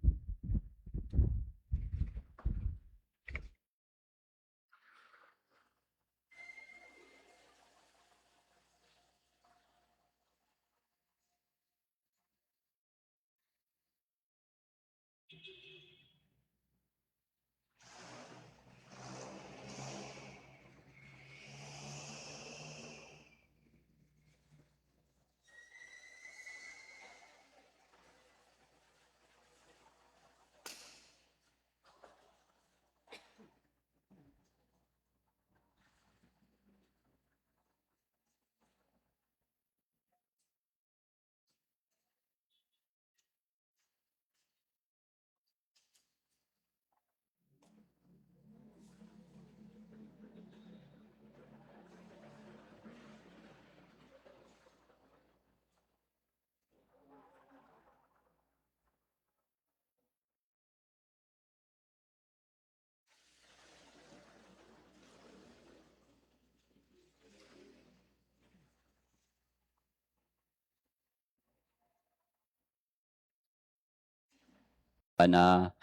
na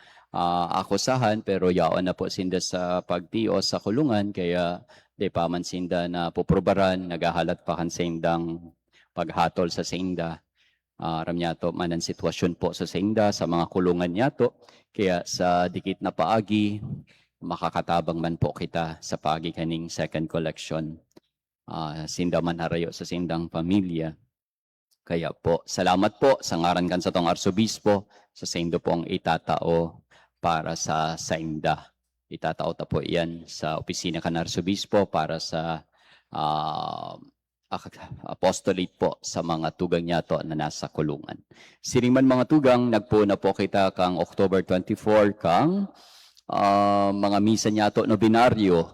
akusahan pero yaon na po sinda sa pagtios sa kulungan kaya di pa man sinda na puprobaran nagahalat pa kan sindang paghatol sa sinda. Ram yato man ang sitwasyon po sa sinda sa mga kulungan yato kaya sa dikit na paagi makakatabang man po kita sa paagi kaning second collection. Sinda man harayo sa sindang pamilya. Kaya po, salamat po sa ngaran kan sa tong arsobispo sa sendo pong itatao para sa sainda. Itatao ta po iyan sa opisina kan arsobispo para sa apostolate po sa mga tugang niyato na nasa kulungan. Siring man mga tugang, nagpuna po kita kang October 24 kang mga misa niyato no binaryo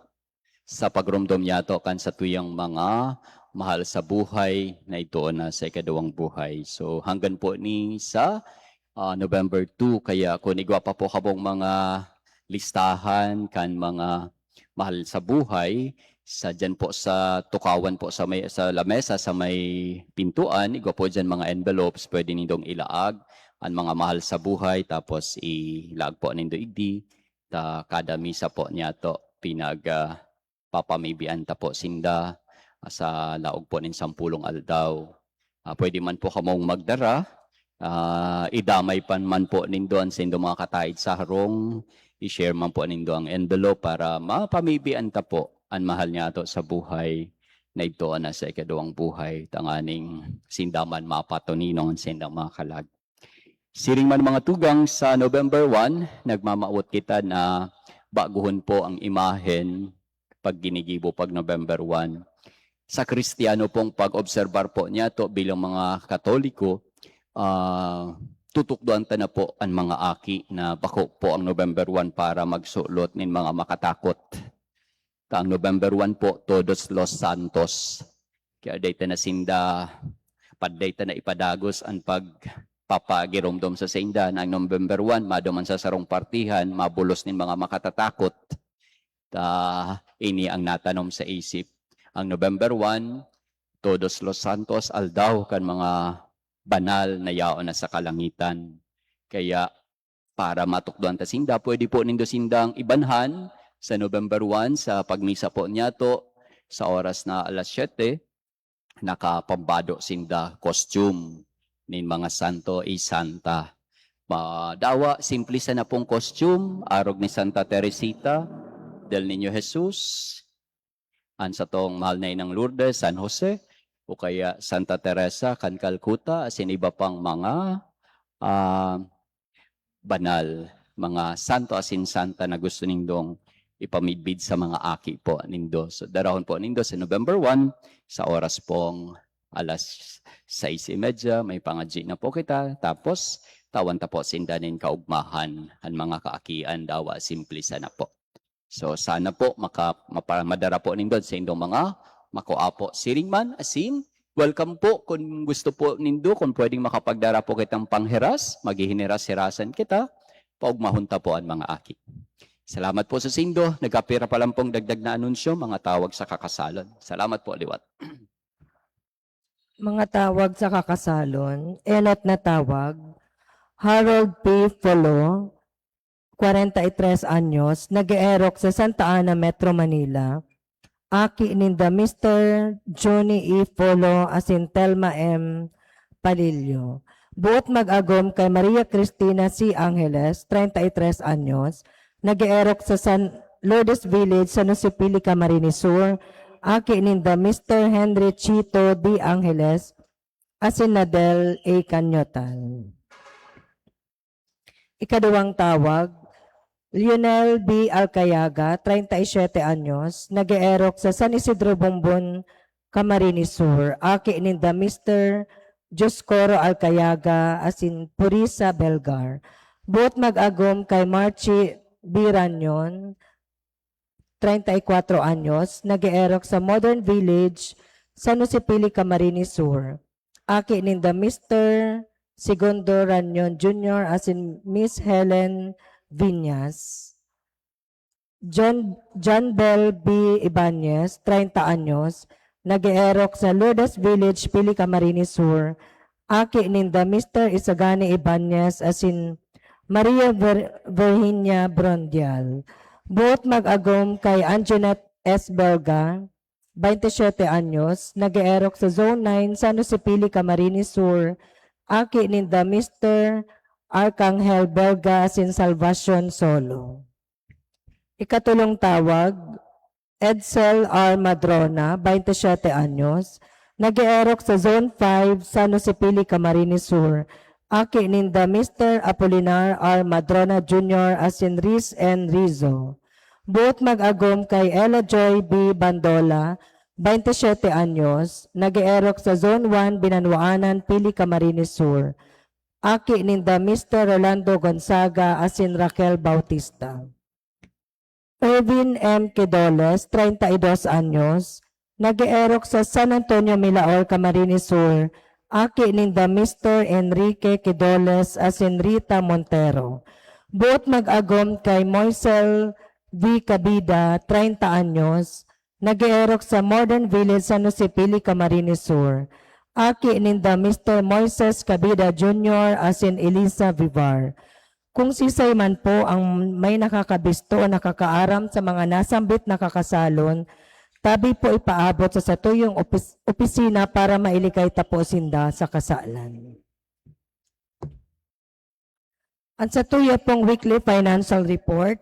sa pagrumdom niyato kan sa tuyang mga mahal sa buhay na ito na sa ikadawang buhay. So hanggang po ni sa November 2, kaya kung igwa pa po kabong mga listahan kan mga mahal sa buhay, sa dyan po sa tukawan po sa lamesa sa may pintuan, igwa po dyan mga envelopes, pwede nindong ilaag ang mga mahal sa buhay, tapos ilaag po nindo igdi, kada misa po niya to papamibian ta po sinda, sa laog po nin 10 aldaw. Pwede man po kamong magdara, idamay pan man po nindo ang sindo mga kataid sa harong, i-share man po nindo ang envelope para mapamibian ta po ang mahal niya to sa buhay na ito na sa ikadawang buhay, tanganing sindaman mapatoninong ang sindang mga kalag. Siring man mga tugang sa November 1, nagmamaot kita na baguhon po ang imahen pag ginigibo pag November 1. Sa Kristiyano pong pag-obserbar po niya to bilang mga Katoliko, tutukduan ta na po ang mga aki na bako po ang November 1 para magsulot nin mga makatakot. Ang November 1 po, Todos los Santos. Kaya dayta na sinda, paddayta na ipadagos ang pagpapagiromdom sa sinda na ang November 1, maduman sa sarong partihan, mabulos nin mga makatatakot. Ini ang natanom sa isip. Ang November 1, Todos los Santos, aldaw kan mga banal na yaon na sa kalangitan. Kaya para matukduan ta sinda, pwede po nindo sindang ibanhan sa November 1 sa pagmisa po niya to sa oras na alas 7, nakapambado sinda costume nin mga santo santa. Dawa, simple sa na pong costume, arog ni Santa Teresita del Niño Jesus, sa tong mahal na inang Lourdes, San Jose, o kaya Santa Teresa, kan Calcutta, asin iba pang mga banal, mga santo asin santa na gusto nindong ipamidbid sa mga aki po nindo. So darahon po nindo sa November 1, sa oras pong alas 6:30, may pangadji na po kita, tapos tawan ta po sindanin kaugmahan, ang mga kaakian dawa, simple sana po. So sana po madara po nindo sa indong mga makuapo. Siring man, asin, welcome po kung gusto po nindo, kung pwedeng makapagdara po kitang panghiras, maghihiniras-hirasan kita, paugmahunta po ang mga aki. Salamat po sa sindo, nagkapira pa lang pong dagdag na anunsyo, mga tawag sa kakasalon. Salamat po, Liwat. Mga tawag sa kakasalon, enot na tawag, Harold P. Folo, 43 anyos, nag-eerok sa Santa Ana, Metro Manila. Aki ninda Mr. Johnny E. Folo asin Telma M. Palillo. Buot mag-agom kay Maria Cristina C. Angeles, 33 anyos, nag-eerok sa San Lourdes Village, San Jose, Camarines Sur. Aki ninda Mr. Henry Chito D. Angeles, asin Nadel A. Canyotal. Ikadawang tawag, Lionel B. Alcayaga, 37 anyos, nag-eerok sa San Isidro Bombon, Camarines Sur. Aki ninda Mr. Joscoro Alcayaga, asin Purisa Belgar. Buot mag-agom kay Marchi B. Ranyon, 34 anyos, nag-eerok sa Modern Village, San Jose, Camarines Sur. Aki ninda Mr. Segundo Ranyon Jr. asin Miss Helen Viñas. John Bell B. Ibanez, 30 anyos, nag-eerok sa Lourdes Village, Pili, Camarines Sur. Aki ninda Mr. Isagani Ibanez asin Maria Virginia Brondial. Buot mag-agom kay Anjanette S. Belga, 27 anyos, nag-eerok sa Zone 9, San Jose Pili, Camarines Sur, aki ninda Mr. Arcangel Belga sin Salvacion Solo. Ikatulong tawag, Edsel R. Madrona, 27 anyos, nag-eerok sa Zone 5, San Jose Pili, Camarines Sur, aki ninda Mr. Apolinar R. Madrona Jr. asin Riz N. Rizzo. Buot mag-agom kay Ella Joy B. Bandola, 27 anyos, nag-eerok sa Zone 1, Binanwaanan, Pili, Camarines Sur. Aki ninda Mr. Rolando Gonzaga asin Raquel Bautista. Ervin M. Quidoles, 32 anyos, nag-eerok sa San Antonio, Milaor, Camarines Sur. Aki ninda Mr. Enrique Quidoles asin Rita Montero. Buot mag-agom kay Moisel V. Cabida, 30 anyos, nag-eerok sa Modern Village, San Jose Pili, Camarines Sur. Aki ninda Mr. Moises Cabida Jr. asin Elisa Vivar. Kung sisay man po ang may nakakabisto o nakakaaram sa mga nasambit na kakasalon, tabi po ipaabot sa satuyong opisina para mailikay taposinda sa kasalan. Ang satuya pong weekly financial report,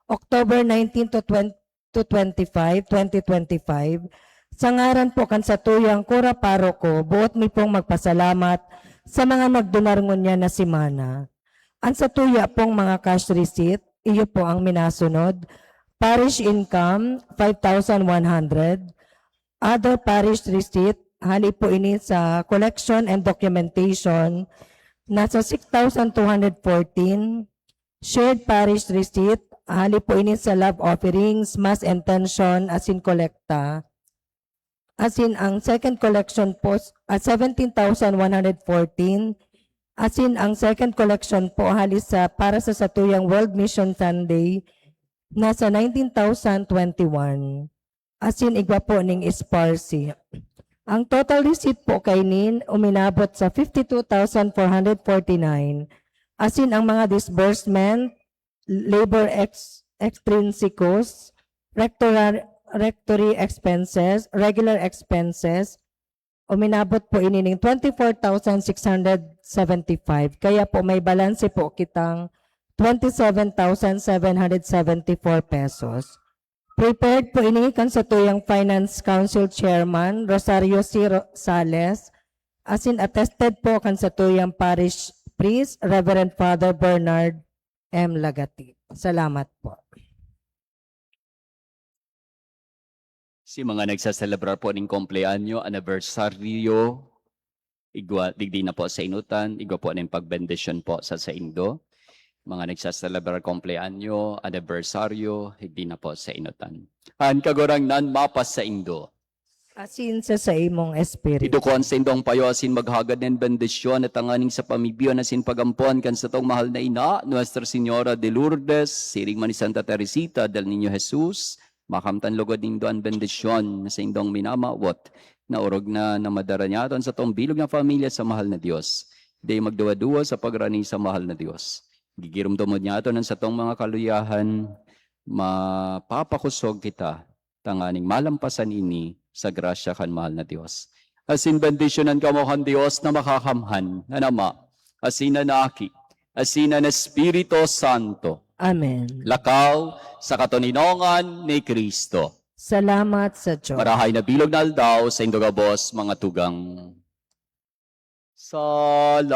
October 19 to 25, 2025, sa ngaran po kan satuyang Kura Paroko, buot mi pong magpasalamat sa mga magdunarngon niya na simana. Ang satuya pong mga cash receipt, iyo po ang minasunod. Parish income, 5,100. Other parish receipt, hali po ini sa collection and documentation, nasa 6,214. Shared parish receipt, hali po ini sa love offerings, mass intention, asin kolekta. Asin ang second collection po, 17,114. Asin ang second collection po halis sa para sa satuyang World Mission Sunday, nasa 19,021. Asin igwa po ning isparsi. Ang total receipt po kay nin uminabot sa 52,449. Asin ang mga disbursement, labor extrinsicos, rectory expenses, regular expenses, uminabot po inining 24,675. Kaya po may balanse po kitang 27,774 pesos. Prepared po ini kan sa tuyang Finance Council Chairman Rosario C. Sales, asin attested po kan sa tuyang Parish Priest Reverend Father Bernard M. Lagati. Salamat po. Si mga nagsaselebrar po ng kompleanyo, anibersaryo, digdi na po sa inutan, igwa po ng pagbendisyon po sa indo. Mga nagsaselebrar kompleanyo, anibersaryo, digdi na po sa inutan. Han kagurang nan mapas sa indo. Asin sa imong espiritu. Ito ko ang sa indong payo asin maghagad ng bendisyon at tanganing sa pamibyon asin pagampon kan sa tong mahal na ina, Nuestra Señora de Lourdes, siring man ni Santa Teresita del Niño Jesus, makamtan lugod ning doan bendisyon sa indong minamawat na urog na namadara niya sa tong bilog na pamilya sa mahal na Diyos. Di magduwa-duwa sa pagrani sa mahal na Diyos. Gigirumdumod niya ito sa tong mga kaluyahan, mapapakusog kita, tanganing malampasan ini sa grasya kan mahal na Diyos. Asin bendisyonan ka mo kan Diyos na makakamhan, na nama, asin na aki, asin na Espiritu Santo, Amen. lakaw sa katuninongan ni Kristo. Salamat sa Diyos. Marahay na bilog na aldaw sa indogabos mga tugang. Salam.